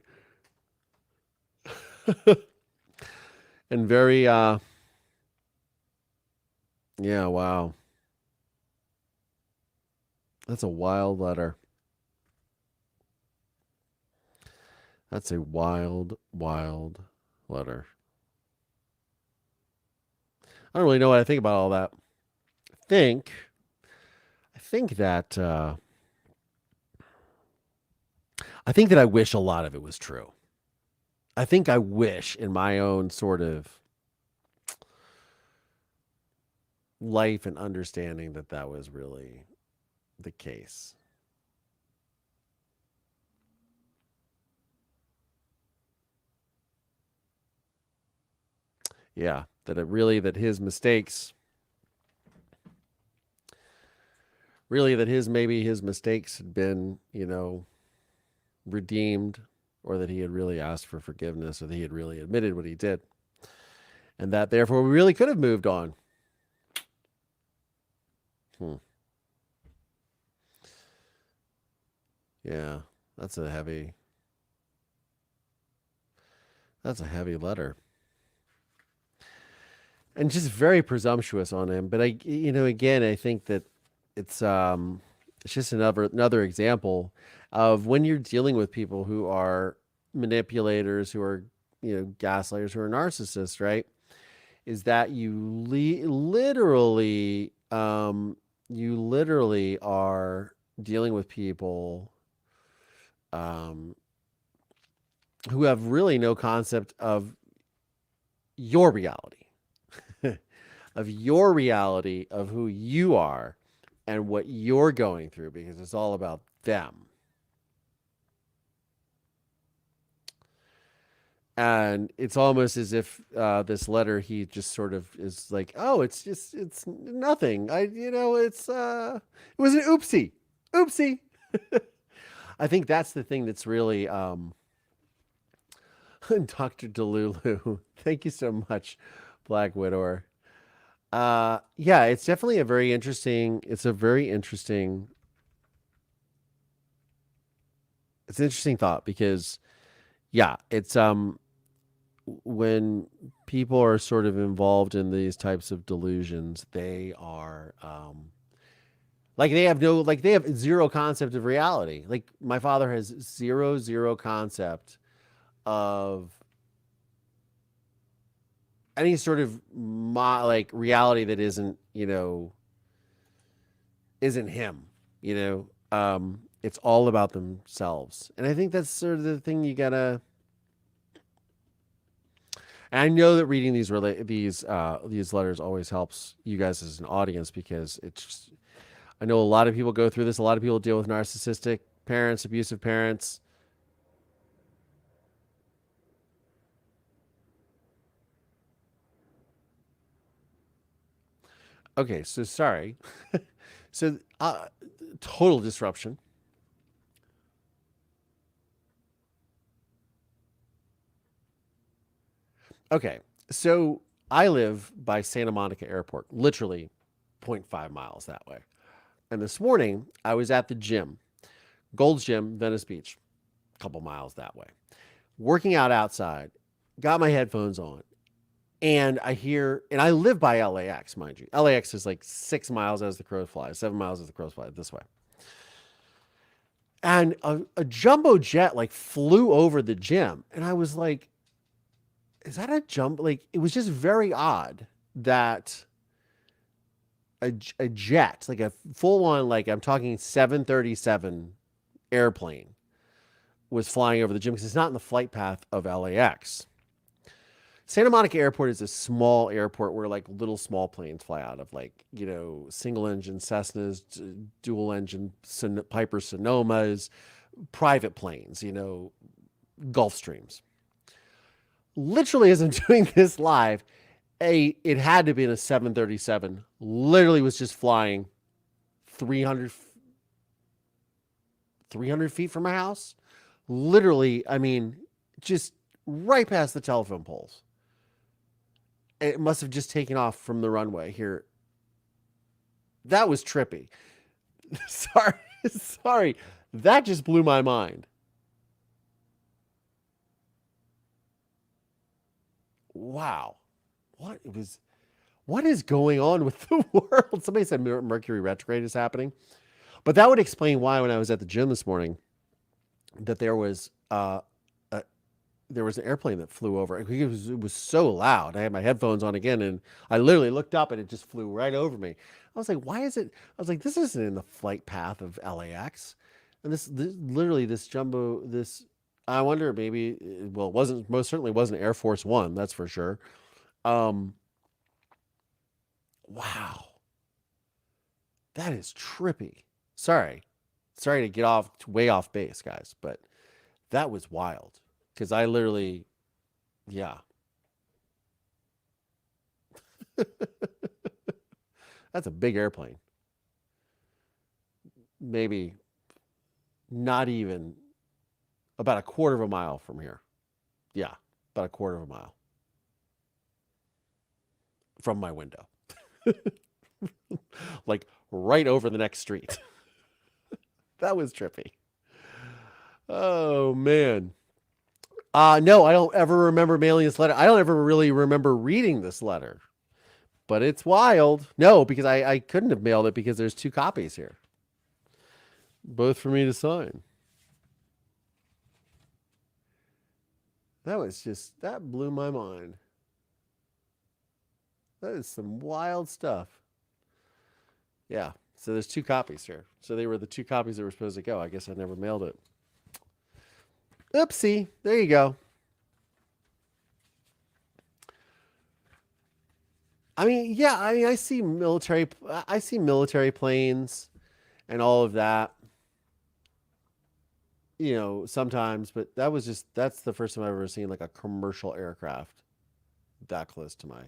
And very yeah, wow. That's a wild letter. That's a wild, wild letter. I don't really know what I think about all that. I think that I wish a lot of it was true. I think I wish in my own sort of life and understanding that was really the case. Yeah, that his mistakes, maybe his mistakes had been, redeemed, or that he had really asked for forgiveness, or that he had really admitted what he did, and that therefore we really could have moved on. Yeah, that's a heavy letter. And just very presumptuous on him. But again, I think that it's just another example of when you're dealing with people who are manipulators, who are, gaslighters, who are narcissists, right? Is that you literally are dealing with people who have really no concept of your reality, of who you are and what you're going through, because it's all about them. And it's almost as if this letter, he just sort of is like, oh, it's nothing. It was an oopsie. I think that's the thing that's really, Dr. Delulu, thank you so much, Black Widower. Yeah, it's definitely a very interesting thought, because yeah, it's, when people are sort of involved in these types of delusions, they are, they have zero concept of reality. Like, my father has zero concept of any sort of reality that isn't him. It's all about themselves, and I think that's sort of the thing you gotta. And I know that reading these letters always helps you guys as an audience, because I know a lot of people go through this. A lot of people deal with narcissistic parents, abusive parents. Okay, so sorry. So, total disruption. Okay, so I live by Santa Monica Airport, literally 0.5 miles that way. And this morning, I was at the gym, Gold's Gym, Venice Beach, a couple miles that way, working out outside, got my headphones on, and I live by LAX, mind you. LAX is like 6 miles as the crow flies, 7 miles as the crow flies this way. And a jumbo jet flew over the gym, and I was like, is that a jump? It was just very odd that a jet, a full on, I'm talking 737 airplane, was flying over the gym, because it's not in the flight path of LAX. Santa Monica Airport is a small airport where little small planes fly out of, single engine Cessnas, dual engine Piper Sonomas, private planes, Gulfstreams. Literally, as I'm doing this live, it had to be in a 737. Literally was just flying 300 feet from my house. Literally, I mean, just right past the telephone poles. It must have just taken off from the runway here. That was trippy. Sorry. That just blew my mind. Wow. What is going on with the world? Somebody said Mercury retrograde is happening. But that would explain why, when I was at the gym this morning, that there was an airplane that flew over. It was so loud. I had my headphones on again, and I literally looked up, and it just flew right over me. I was like, why is it? I was like, this isn't in the flight path of LAX. And this jumbo, I wonder, maybe, well, most certainly wasn't Air Force One, that's for sure. Wow. That is trippy. Sorry to get way off base, guys, but that was wild. Because I literally, yeah. That's a big airplane. Maybe not even about a quarter of a mile from here. Yeah, about a quarter of a mile from my window. Like right over the next street. That was trippy. Oh, man. No, I don't ever remember mailing this letter. I don't ever really remember reading this letter. But it's wild. No, because I couldn't have mailed it because there's 2 copies here. Both for me to sign. That blew my mind. That is some wild stuff. Yeah, so there's 2 copies here. So they were the 2 copies that were supposed to go. I guess I never mailed it. Oopsie. There you go. I see military planes and all of that, sometimes, but that's the first time I've ever seen like a commercial aircraft that close to my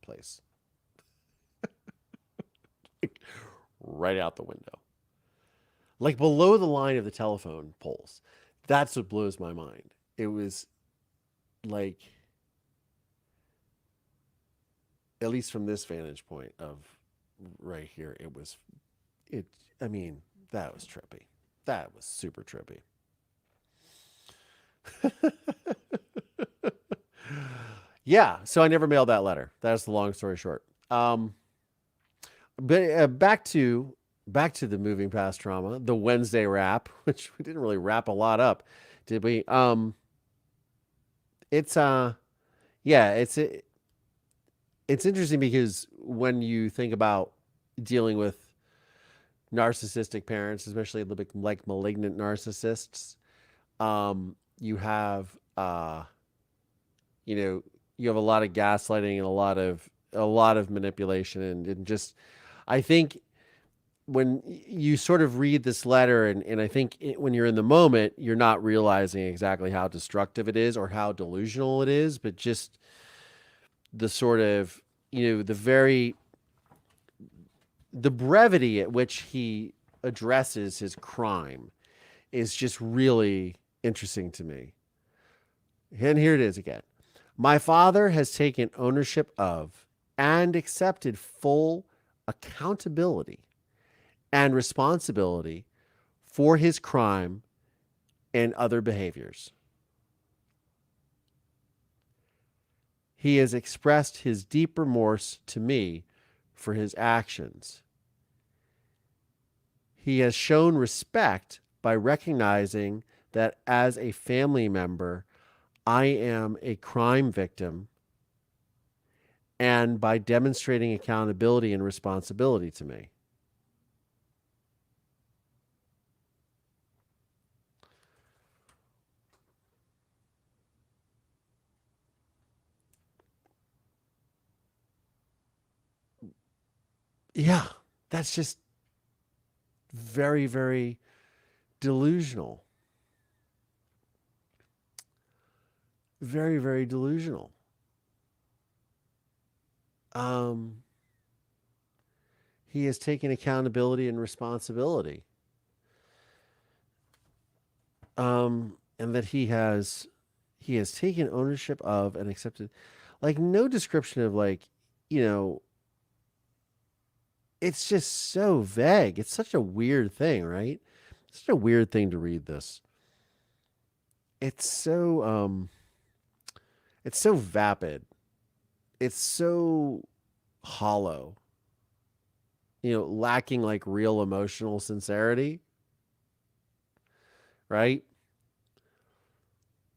place. Right out the window. Like below the line of the telephone poles. That's what blows my mind. It was like, at least from this vantage point of right here, that was trippy. That was super trippy. Yeah, so I never mailed that letter. That's the long story short. But back to the moving past trauma, the Wednesday wrap, which we didn't really wrap a lot up, did we? It's interesting because when you think about dealing with narcissistic parents, especially like malignant narcissists, you have you have a lot of gaslighting and a lot of manipulation and just, I think when you sort of read this letter and I think when you're in the moment, you're not realizing exactly how destructive it is or how delusional it is, but just the sort of, the brevity at which he addresses his crime is just really interesting to me. And here it is again. My father has taken ownership of and accepted full accountability and responsibility for his crime and other behaviors. He has expressed his deep remorse to me for his actions. He has shown respect by recognizing that as a family member, I am a crime victim, and by demonstrating accountability and responsibility to me. Yeah, that's just very, very delusional. Very, very delusional. He has taken accountability and responsibility. And that he has taken ownership of and accepted, like, no description of, like, it's just so vague. It's such a weird thing, right? It's such a weird thing to read this. It's so vapid. It's so hollow. Lacking like real emotional sincerity. Right?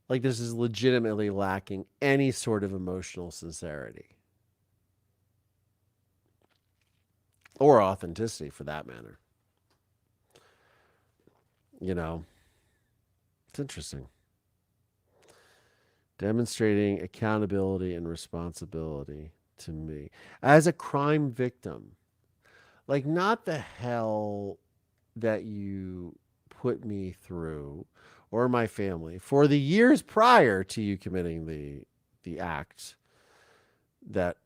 Like this is legitimately lacking any sort of emotional sincerity. Or authenticity for that matter. It's interesting. Demonstrating accountability and responsibility to me as a crime victim. Like, not the hell that you put me through or my family for the years prior to you committing the act that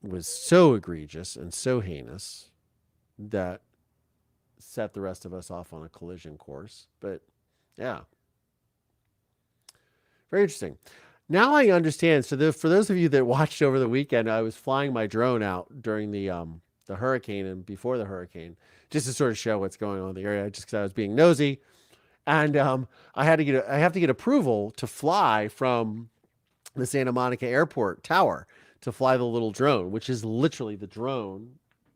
was so egregious and so heinous that set the rest of us off on a collision course. But yeah, very interesting. Now I understand. So for those of you that watched over the weekend, I was flying my drone out during the hurricane and before the hurricane, just to sort of show what's going on in the area. Just because I was being nosy, and I have to get approval to fly from the Santa Monica Airport tower to fly the little drone, which is literally the drone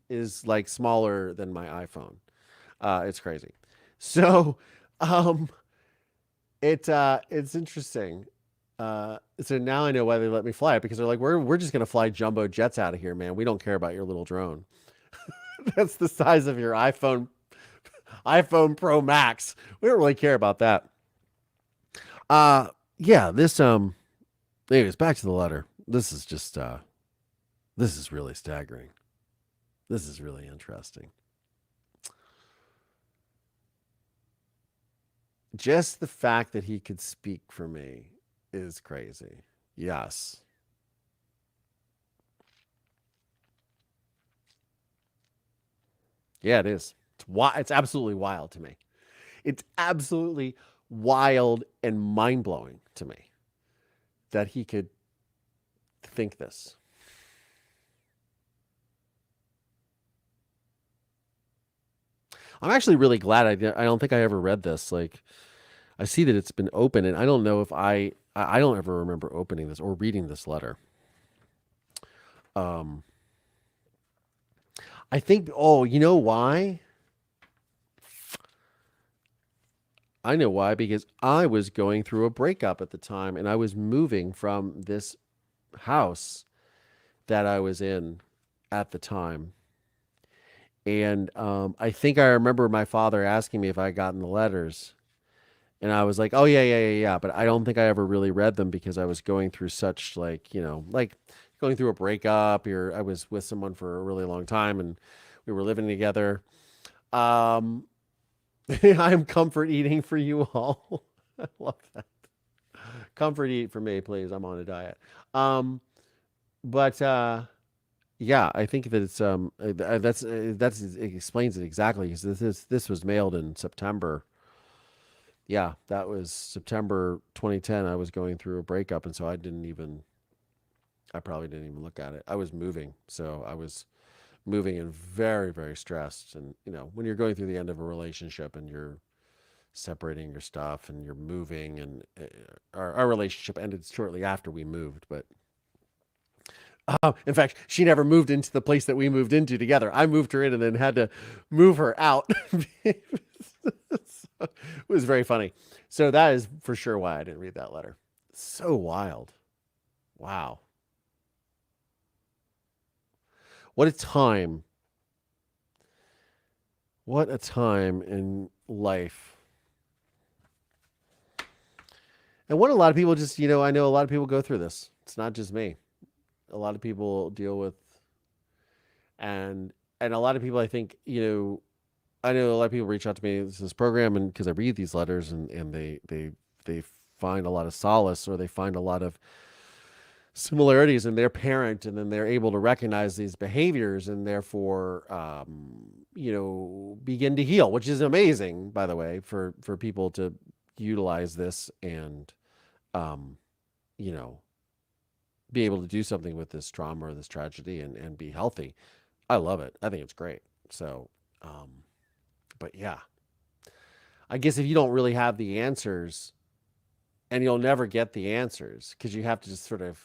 is like smaller than my iPhone. It's crazy. So um, it's interesting. So now I know why they let me fly it, because they're like, we're just gonna fly jumbo jets out of here, man. We don't care about your little drone. That's the size of your iPhone Pro Max. We don't really care about that. Yeah, this anyways, back to the letter. This is just this is really staggering. This is really interesting. Just the fact that he could speak for me is crazy. Yes. Yeah, it is. It's absolutely wild to me. It's absolutely wild and mind-blowing to me that he could think this. I'm actually really glad I don't think I ever read this. Like, I see that it's been open, and I don't know if I don't ever remember opening this or reading this letter. I think, oh, you know why? I know why, because I was going through a breakup at the time, and I was moving from this house that I was in at the time. And I think I remember my father asking me if I had gotten the letters. And I was like, oh, yeah. But I don't think I ever really read them, because I was going through such, like, like going through a breakup, or I was with someone for a really long time and we were living together. I'm comfort eating for you all. I love that. Comfort eat for me, please. I'm on a diet. But yeah, I think that it's it explains it exactly, because this was mailed in September. Yeah, that was September 2010. I was going through a breakup, and so I probably didn't even look at it. I was moving, so I was moving and very, very stressed. And when you're going through the end of a relationship and you're separating your stuff and you're moving, and our relationship ended shortly after we moved, but in fact, she never moved into the place that we moved into together. I moved her in and then had to move her out. It was very funny. So that is for sure why I didn't read that letter. So wild. Wow. What a time. What a time in life. And what a lot of people just, I know a lot of people go through this. It's not just me. A lot of people deal with, and a lot of people, I think, I know a lot of people reach out to me in this program, and because I read these letters, and they find a lot of solace, or they find a lot of similarities in their parent, and then they're able to recognize these behaviors, and therefore begin to heal, which is amazing, by the way, for people to utilize this and be able to do something with this trauma or this tragedy and be healthy. I love it. I think it's great. So but yeah, I guess if you don't really have the answers, and you'll never get the answers, because you have to just sort of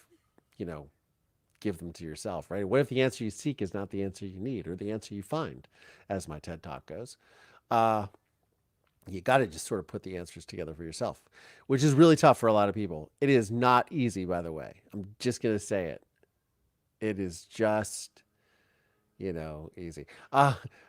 give them to yourself, right? What if the answer you seek is not the answer you need, or the answer you find, as my TED Talk goes? You got to just sort of put the answers together for yourself, which is really tough for a lot of people. It is not easy, by the way. I'm just going to say it. It is just, easy.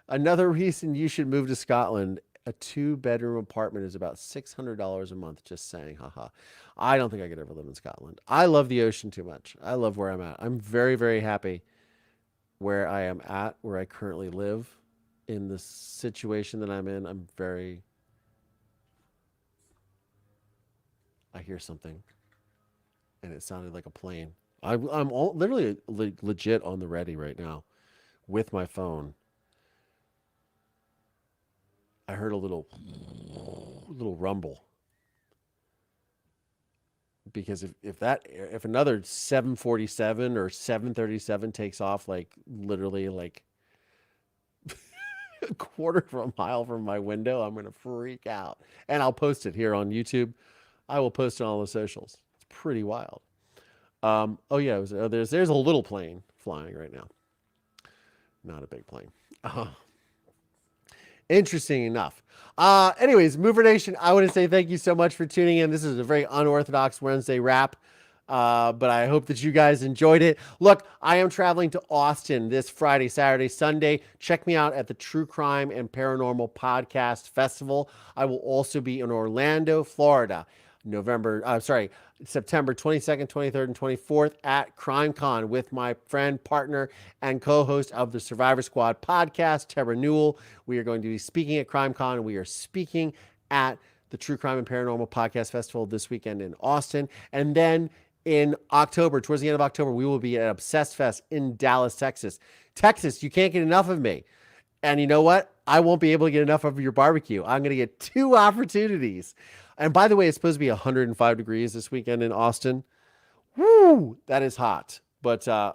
Another reason you should move to Scotland: a 2-bedroom apartment is about $600 a month. Just saying, haha. I don't think I could ever live in Scotland. I love the ocean too much. I love where I'm at. I'm very, very happy where I am at, where I currently live, in the situation that I'm in. I hear something, and it sounded like a plane. I'm literally legit on the ready right now with my phone. I heard a little rumble. Because if another 747 or 737 takes off, like literally like a quarter of a mile from my window, I'm gonna freak out. And I'll post it here on YouTube. I will post it on all the socials. It's pretty wild. Oh yeah, there's a little plane flying right now. Not a big plane. Interesting enough. Anyways, Mover Nation, I want to say thank you so much for tuning in. This is a very unorthodox Wednesday wrap, but I hope that you guys enjoyed it. Look, I am traveling to Austin this Friday, Saturday, Sunday. Check me out at the True Crime and Paranormal Podcast Festival. I will also be in Orlando, Florida, September 22nd, 23rd, and 24th at CrimeCon with my friend, partner, and co-host of the Survivor Squad podcast, Tara Newell. We are going to be speaking at CrimeCon, and we are speaking at the True Crime and Paranormal Podcast Festival this weekend in Austin. And then in October, towards the end of October, we will be at Obsessed Fest in Dallas, Texas. Texas, you can't get enough of me. And you know what? I won't be able to get enough of your barbecue. I'm going to get 2 opportunities. And by the way, it's supposed to be 105 degrees this weekend in Austin. Woo! That is hot. But I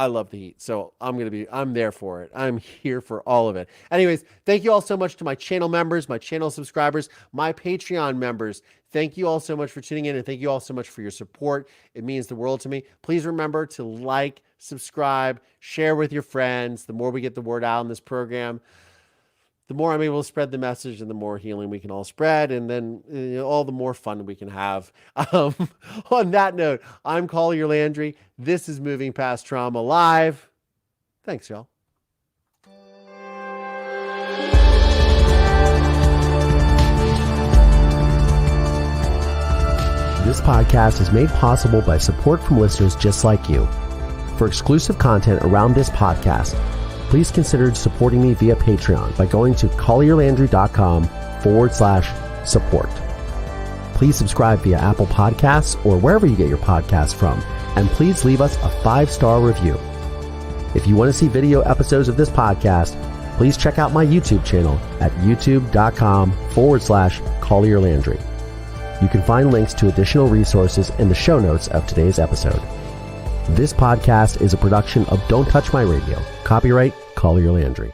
love the heat. So I'm there for it. I'm here for all of it. Anyways, thank you all so much to my channel members, my channel subscribers, my Patreon members. Thank you all so much for tuning in, and thank you all so much for your support. It means the world to me. Please remember to like, subscribe, share with your friends. The more we get the word out in this program, the more I'm able to spread the message, and the more healing we can all spread, and then all the more fun we can have. On that note, I'm Collier Landry. This is Moving Past Trauma Live. Thanks, y'all. This podcast is made possible by support from listeners just like you. For exclusive content around this podcast, please consider supporting me via Patreon by going to collierlandry.com/support. Please subscribe via Apple Podcasts or wherever you get your podcasts from, and please leave us a 5-star review. If you want to see video episodes of this podcast, please check out my YouTube channel at youtube.com/collierlandry. You can find links to additional resources in the show notes of today's episode. This podcast is a production of Don't Touch My Radio. Copyright Collier Landry.